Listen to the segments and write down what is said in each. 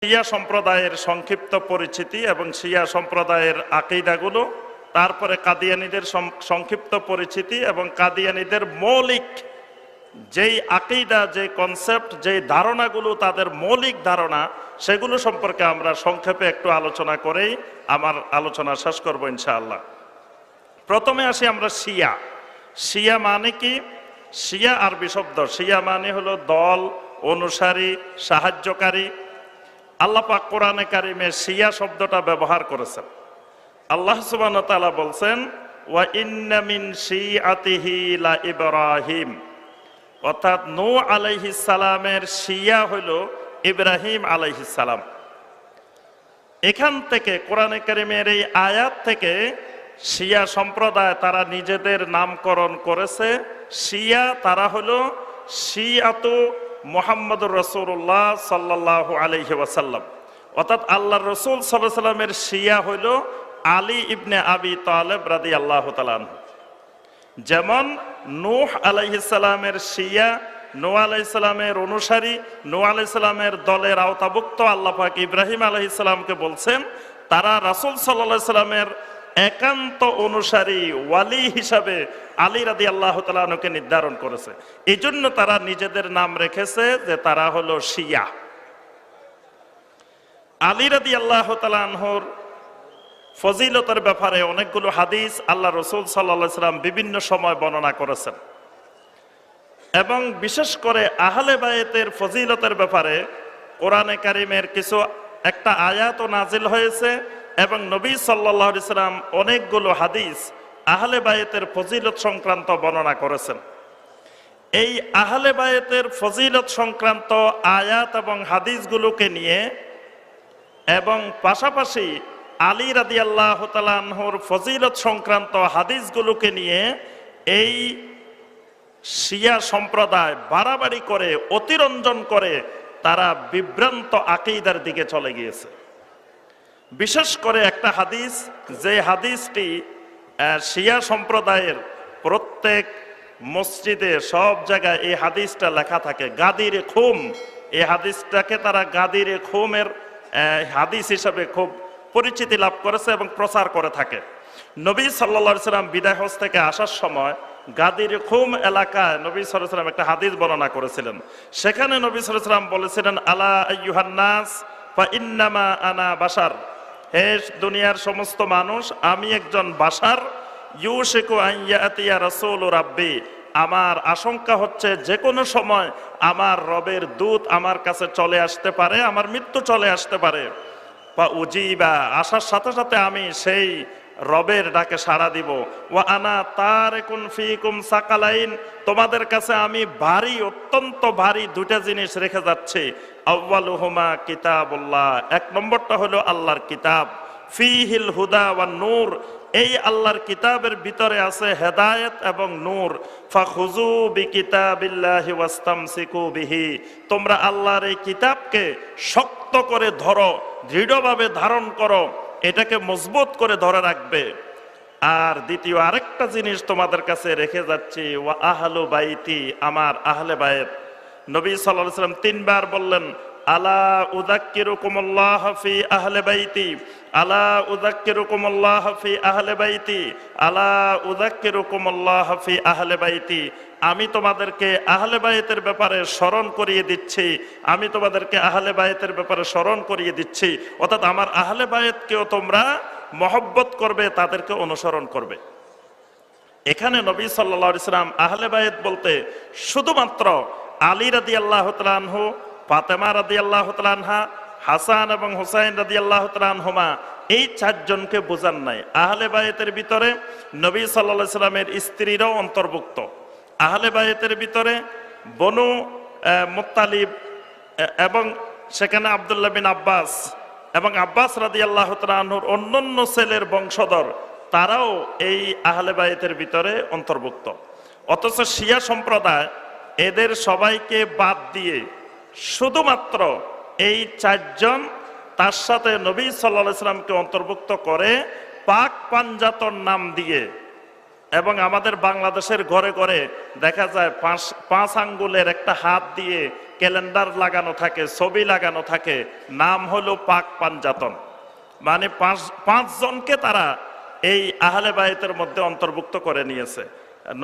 শিয়া সম্প্রদায়ের সংক্ষিপ্ত পরিচিতি এবং শিয়া সম্প্রদায়ের আকীদাগুলো, তারপরে কাদিয়ানীদের সংক্ষিপ্ত পরিচিতি এবং কাদিয়ানীদের মৌলিক যেই আকীদা, যে কনসেপ্ট, যেই ধারণাগুলো তাদের মৌলিক ধারণা, সেগুলো সম্পর্কে আমরা সংক্ষেপে একটু আলোচনা করেই আমার আলোচনা শেষ করব ইনশাআল্লাহ। প্রথমে আসি আমরা শিয়া। শিয়া মানে কি? শিয়া আরবি শব্দ। শিয়া মানে হলো দল, অনুসারী, সাহায্যকারী। আল্লাহ পাক কোরআনে কারিমে শিয়া শব্দটা ব্যবহার করেছেন। আল্লাহ সুবহানাহু ওয়া তাআলা বলছেন, ওয়া ইন্না মিন শিআতিহি লা ইব্রাহিম, অর্থাৎ নূহ আলাইহিস সালামের শিয়া হলো ইব্রাহিম আলাইহিস সালাম। এখান থেকে কোরআনে কারিমের এই আয়াত থেকে শিয়া সম্প্রদায় তারা নিজেদের নামকরণ করেছে শিয়া। তারা হলো শিয়াতু মুহাম্মদুর রাসূলুল্লাহ সাল্লাল্লাহু আলাইহি ওয়াসাল্লাম, অর্থাৎ আল্লাহর রাসূল সাল্লাল্লাহু আলাইহি ওয়াসাল্লামের শিয়া হলো আলী ইবনে আবি তালেব রাদিয়াল্লাহু তাআলা আনহু। যেমন নূহ আলাইহিস সালামের শিয়া, নূহ আলাইহিস সালামের অনুসারী, নূহ আলাইহিস সালামের দলের আওতাভুক্ত আল্লাহ পাক ইব্রাহিম আলাইহিস সালামকে বলছেন তারা রাসূল সাল্লাল্লাহু আলাইহি ওয়াসাল্লামের একান্ত অনুসারী ওয়ালি হিসাবে আলী রাদিয়াল্লাহু তাআলা আনহুকে নির্ধারণ করেছে। এই জন্য তারা নিজেদের নাম রেখেছে যে তারা হলো শিয়া। আলী রাদিয়াল্লাহু তাআলা আনহুর ফজিলতের ব্যাপারে অনেকগুলো হাদিস আল্লাহ রাসূল সাল্লাল্লাহু আলাইহি ওয়াসাল্লাম বিভিন্ন সময় বর্ণনা করেছেন, এবং বিশেষ করে আহলে বায়েতের ফজিলতের ব্যাপারে কোরআনে কারিমের কিছু একটা আয়াতও নাজিল হয়েছে, এবং নবী সাল্লাল্লাহু আলাইহি ওয়াসাল্লাম অনেকগুলো হাদিস আহলে বায়েতের ফজিলত সংক্রান্ত বর্ণনা করেছেন। এই আহলে বায়েতের ফজিলত সংক্রান্ত আয়াত এবং হাদিসগুলোকে নিয়ে, এবং পাশাপাশি আলী রাদিয়াল্লাহু তাআলা আনহুর ফজিলত সংক্রান্ত হাদিসগুলোকে নিয়ে এই শিয়া সম্প্রদায় বাড়াবাড়ি করে, অতিরঞ্জন করে তারা বিভ্রান্ত আকীদার দিকে চলে গিয়েছে। বিশেষ করে একটা হাদিস, যে হাদিসটি শিয়া সম্প্রদায়ের প্রত্যেক মসজিদে সব জায়গায় এই হাদিসটা লেখা থাকে, গাদিরে খুম। এই হাদিসটাকে তারা গাদিরে খুমের হাদিস হিসাবে খুব পরিচিতি লাভ করেছে এবং প্রচার করে থাকে। নবী সাল্লাল্লাহু আলাইহি ওয়াসাল্লাম বিদায় হজ থেকে আসার সময় গাদির খুম এলাকায় নবী সাল্লাল্লাহু আলাইহি ওয়াসাল্লাম একটা হাদিস বর্ণনা করেছিলেন। সেখানে নবী সাল্লাল্লাহু আলাইহি ওয়াসাল্লাম বলেছিলেন, আলা আইয়ুহান নাস ফা ইন্নামা আনা বাশার, হে দুনিয়ার সমস্ত মানুষ, আমি একজন বাশার। ইউশিকু আন ইয়াতিয়া রাসূলু রাব্বি, আমার আশঙ্কা হচ্ছে যে কোনো সময় আমার রবের দূত আমার কাছে চলে আসতে পারে, আমার মৃত্যু চলে আসতে পারে। বা উজিবা, আসার সাথে সাথে আমি সেই রবের ডাকে সাড়া দিব। ওয়া আনা তারিকুন ফিকুম সাকালাইন, তোমাদের কাছে আমি ভারী, অত্যন্ত ভারী দুইটা জিনিস রেখে যাচ্ছি। আউয়ালুহুমা কিতাবুল্লাহ, এক নম্বরটা হলো আল্লাহর কিতাব। ফিহিল হুদা ওয়ান নূর, এই আল্লাহর কিতাবের ভিতরে আছে হেদায়েত এবং নূর। ফাখুযু বিকিতাবিল্লাহি ওয়াস্তামসিকু বিহি, তোমরা আল্লাহর এই কিতাবকে শক্ত করে ধরো, দৃঢ়ভাবে ধারণ করো, এটাকে মজবুত করে ধরে রাখবে। আর দ্বিতীয় আরেকটা জিনিস তোমাদের কাছে রেখে যাচ্ছি, ওয়া আহলু বাইতি, আমার আহলে বায়েত। নবী সাল্লাল্লাহু আলাইহি ওয়াসাল্লাম তিনবার বললেন, আলা উযাক্কিরুকুমুল্লাহ ফি আহলি বাইতি, আলা উযাক্কিরুকুমুল্লাহ ফি আহলি বাইতি, আলা উযাক্কিরুকুমুল্লাহ ফি আহলি বাইতি, আমি তোমাদেরকে আহলে বায়েতের ব্যাপারে স্মরণ করিয়ে দিচ্ছি, আমি তোমাদেরকে আহলে বায়েতের ব্যাপারে স্মরণ করিয়ে দিচ্ছি। অর্থাৎ আমার আহলে বায়েতকেও তোমরা মহব্বত করবে, তাদেরকে অনুসরণ করবে। এখানে নবী সাল্লাল্লাহু আলাইহি ওয়াসাল্লাম আহলে বায়েত বলতে শুধুমাত্র আলী রাদিয়াল্লাহু তাআলা আনহু, ফাতেমা রাদিয়াল্লাহু তাআলা আনহা, হাসান এবং হুসাইন রাদিয়াল্লাহু তাআলা আনহুমা, এই চারজনকে বোঝান নাই। আহলে বায়েতের ভিতরে নবী সাল্লাল্লাহু আলাইহি ওয়াসাল্লামের স্ত্রীরাও অন্তর্ভুক্ত। আহলে বায়েতের ভিতরে বনু মুত্তালিব এবং সেখানে আব্দুল্লাহ বিন আব্বাস এবং আব্বাস রাদিয়াল্লাহু তাআলা আনহুর অন্যান্য ছেলের বংশধর, তারাও এই আহলে বায়েতের ভিতরে অন্তর্ভুক্ত। অথচ শিয়া সম্প্রদায় এদের সবাইকে বাদ দিয়ে শুধুমাত্র এই চারজন, তার সাথে নবী সাল্লাল্লাহু আলাইহি ওয়াসাল্লামকে অন্তর্ভুক্ত করে পাক পাঞ্জাতন নাম দিয়ে এবং আমাদের বাংলাদেশের ঘরে ঘরে দেখা যায় পাঁচ আঙ্গুলের একটা হাত দিয়ে ক্যালেন্ডার লাগানো থাকে, ছবি লাগানো থাকে, নাম হলো পাক পাঞ্জাতন। মানে পাঁচজনকে তারা এই আহলে বায়তের মধ্যে অন্তর্ভুক্ত করে নিয়েছে।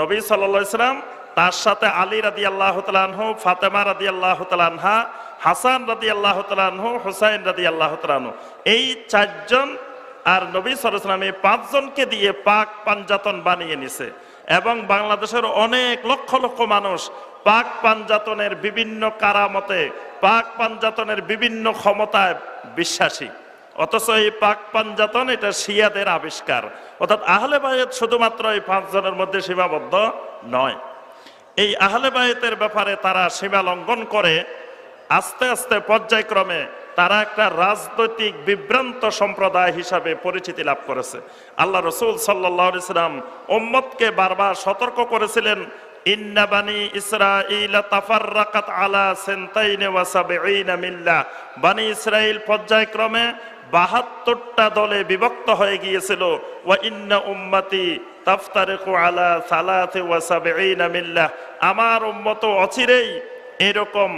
নবী সাল্লাল্লাহু আলাইহি সাল্লাম, তার সাথে আলী রাদিয়াল্লাহু তাআলা আনহু, ফাতেমা রাদিয়াল্লাহু তাআলা আনহা, হাসান রাদিয়াল্লাহু তাআলা আনহু, হুসাইন রাদিয়াল্লাহু তাআলা আনহু, এই চারজন আর নবী সাল্লাল্লাহু আলাইহি সাল্লাম এই পাঁচজনকে দিয়ে পাক পাঞ্জাতন বানিয়ে নিছে। এবং বাংলাদেশের অনেক লক্ষ লক্ষ মানুষ পাক পাঞ্জাতনের বিভিন্ন কারামতে, পাক পাঞ্জাতনের বিভিন্ন ক্ষমতায় বিশ্বাসী। অথচ এই পাক পাঞ্জাতন এটা শিয়াদের আবিষ্কার। অর্থাৎ আহলে বায়ত শুধুমাত্র এই পাঁচজনের মধ্যে সীমাবদ্ধ নয়। এই আহলে বায়তের ব্যাপারে তারা সীমা লঙ্ঘন করে আস্তে আস্তে পর্যায়ক্রমে তারা একটা রাজনৈতিক বিভ্রান্ত সম্প্রদায় হিসাবে পরিচিতি লাভ করেছে। আল্লাহ রাসূল সাল্লাল্লাহু আলাইহি সাল্লাম উম্মতকে বারবার সতর্ক করেছিলেন, ইন্না বানি ইসরাঈল তাফাররাকাত আলা সিনতাইনি ওয়া সাবঈনা মিল্লাহ। বানি ইসরাইল পর্যায়ক্রমে ৭২টা দলে বিভক্ত হয়ে গিয়েছিল। ওয়া ইন্না উম্মতি তাফতারিকু আলা সালাসি ওয়া সাবঈনা মিল্লাহ। আমার উম্মত অচিরেই এরকম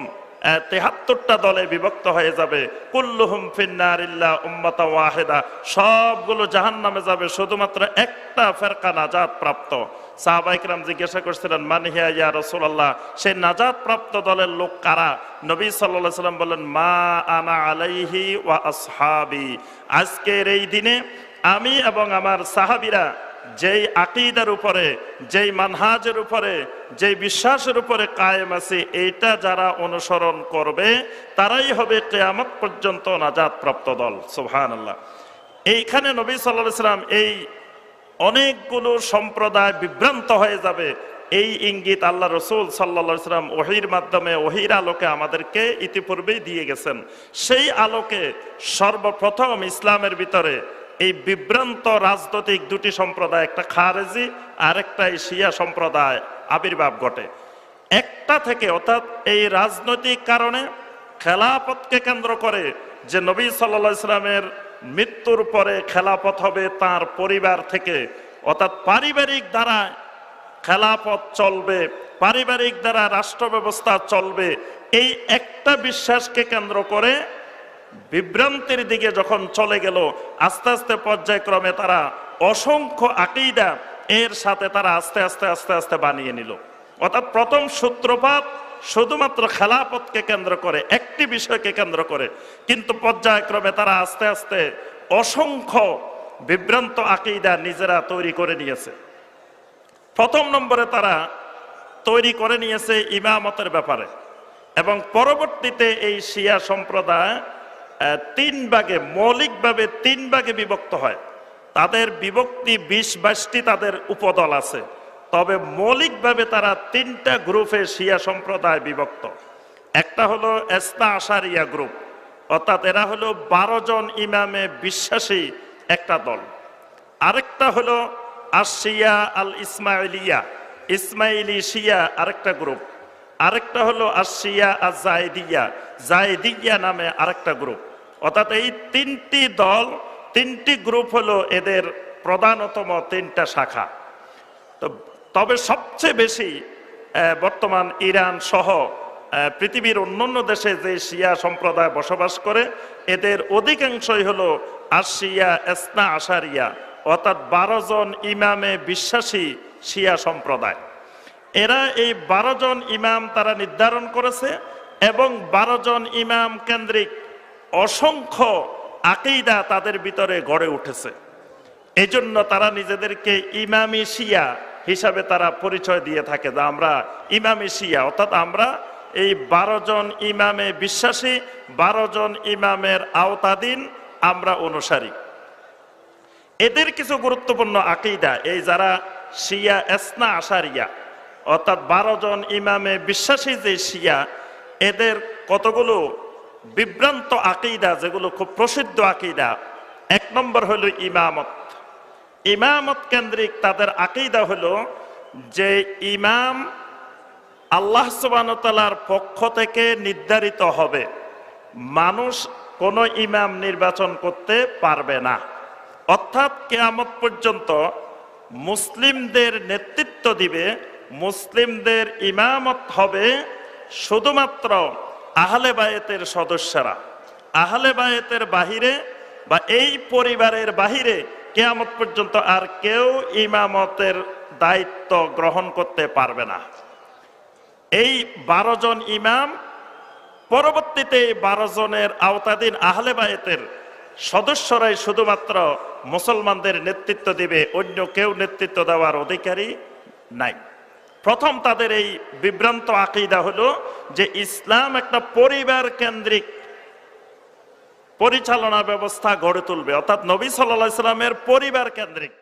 ৭৩টা দলে বিভক্ত হয়ে যাবে। কুল্লুহুম ফিন্নার ইল্লা উম্মাতা ওয়াহিদা। সবগুলো জাহান্নামে যাবে, শুধুমাত্র একটা ফেরকা নাজাত প্রাপ্ত। সাহাবায়ে কেরাম জিজ্ঞাসা করছিলেন, মান হিয়া ইয়া রাসূলুল্লাহ, সেই নাজাত প্রাপ্ত দলের লোক কারা? নবী সাল্লাল্লাহু আলাইহি সাল্লাম বললেন, মা আনা আলাইহি ওয়া আসহাবি। আজকের এই দিনে আমি এবং আমার সাহাবীরা যেই আকীদার উপরে, যেই মানহাজের উপরে, যেই বিশ্বাসের উপরে কায়েম আছে, এইটা যারা অনুসরণ করবে তারাই হবে কিয়ামত পর্যন্ত নাজাত প্রাপ্ত দল। সুবহানাল্লাহ। এইখানে নবী সাল্লাল্লাহু আলাইহি সাল্লাম এই অনেকগুলো সম্প্রদায় বিভ্রান্ত হয়ে যাবে, এই ইঙ্গিত আল্লাহ রাসূল সাল্লাল্লাহু আলাইহি সাল্লাম ওহীর মাধ্যমে, ওহীর আলোকে আমাদেরকে ইতিপূর্বেই দিয়ে গেছেন। সেই আলোকে সর্বপ্রথম ইসলামের ভিতরে এই বিভ্রান্ত রাজনৈতিক দুটি সম্প্রদায়, একটা খারেজি আর একটা শিয়া সম্প্রদায় আবির্ভাব ঘটে। একটা থেকে, অর্থাৎ এই রাজনৈতিক কারণে খেলাফতকে কেন্দ্র করে যে নবী সাল্লাল্লাহু আলাইহি সাল্লামের মৃত্যুর পরে খেলাফত হবে তার পরিবার থেকে, অর্থাৎ পারিবারিক দ্বারা খেলাফত চলবে, পারিবারিক দ্বারা রাষ্ট্র ব্যবস্থা চলবে, এই একটা বিশ্বাসকে কেন্দ্র করে বিভ্রান্তির দিকে যখন চলে গেল, আস্তে আস্তে পর্যায়ক্রমে তারা অসংখ্য আকীদা এর সাথে তারা আস্তে আস্তে আস্তে আস্তে বানিয়ে নিল। অর্থাৎ প্রথম সূত্রপাত শুধুমাত্র খেলাফতকে কেন্দ্র করে, একটি বিষয়কে কেন্দ্র করে, কিন্তু পর্যায়ক্রমে তারা আস্তে আস্তে অসংখ্য বিভ্রান্ত আকীদা নিজেরা তৈরি করে নিয়েছে। প্রথম নম্বরে তারা তৈরি করে নিয়েছে ইমামতের ব্যাপারে, এবং পরবর্তীতে এই শিয়া সম্প্রদায় তিন ভাগে, মৌলিকভাবে তিন ভাগে বিভক্ত হয়। তাদের বিভক্তি ২০-২২টি তাদের উপদল আছে, তবে মৌলিকভাবে তারা তিনটা গ্রুপে শিয়া সম্প্রদায় বিভক্ত। একটা হলো ইসনা আশারিয়া গ্রুপ, অর্থাৎ এরা হলো ১২ জন ইমামে বিশ্বাসী একটা দল। আরেকটা হলো আশিয়া আল ইসমাইলিয়া, ইসমাইলি শিয়া আরেকটা গ্রুপ। আরেকটা হলো আশিয়া আজ জায়দিয়া, জায়দিয়া নামে আরেকটা গ্রুপ। অর্থাৎ এই তিনটি দল, তিনটি গ্রুপ হলো এদের প্রধানতম তিনটা শাখা। তবে সবচেয়ে বেশি বর্তমান ইরান সহ পৃথিবীর অন্যান্য দেশে যে শিয়া সম্প্রদায় বসবাস করে, এদের অধিকাংশই হলো আশিয়া ইসনা আশারিয়া, অর্থাৎ ১২ জন ইমামে বিশ্বাসী শিয়া সম্প্রদায়। এরা এই ১২ জন ইমাম তারা নির্ধারণ করেছে, এবং ১২ জন ইমাম কেন্দ্রিক অসংখ্য আকীদা তাদের ভিতরে গড়ে উঠেছে। এই জন্য তারা নিজেদেরকে ইমামি শিয়া হিসাবে তারা পরিচয় দিয়ে থাকে, যে আমরা ইমামি শিয়া, অর্থাৎ আমরা এই ১২ জন ইমামে বিশ্বাসী, ১২ জন ইমামের আওতাধীন আমরা অনুসারী। এদের কিছু গুরুত্বপূর্ণ আকীদা, এই যারা শিয়া ইসনা আশারিয়া, অর্থাৎ ১২ জন ইমামে বিশ্বাসী যে শিয়া, এদের কতগুলো বিভ্রান্ত আকীদা যেগুলো খুব প্রসিদ্ধ আকীদা। এক নম্বর হলো ইমামত। ইমামত কেন্দ্রিক তাদের আকীদা হলো যে ইমাম আল্লাহ সুবহানাহু ওয়া তাআলার পক্ষ থেকে নির্ধারিত হবে, মানুষ কোনো ইমাম নির্বাচন করতে পারবে না। অর্থাৎ কিয়ামত পর্যন্ত মুসলিমদের নেতৃত্ব দিবে, মুসলিমদের ইমামত হবে শুধুমাত্র আহলে বায়েতের সদস্যরা। আহলে বায়েতের বাহিরে বা এই পরিবারের বাহিরে কিয়ামত পর্যন্ত আর কেউ ইমামতের দায়িত্ব গ্রহণ করতে পারবে না। এই 12 জন ইমাম, পরবর্তীতে 12 জনের আওতাধীন আহলে বায়েতের সদস্যরাই শুধুমাত্র মুসলমানদের নেতৃত্ব দিবে, অন্য কেউ নেতৃত্ব দেওয়ার অধিকারী নাই। প্রথম তাদের এই বিভ্রান্ত আকীদা হলো যে ইসলাম একটা পরিবার কেন্দ্রিক পরিচালনা ব্যবস্থা গড়ে তুলবে, অর্থাৎ নবী সাল্লাল্লাহু আলাইহি ওয়াসাল্লামের পরিবার কেন্দ্রিক।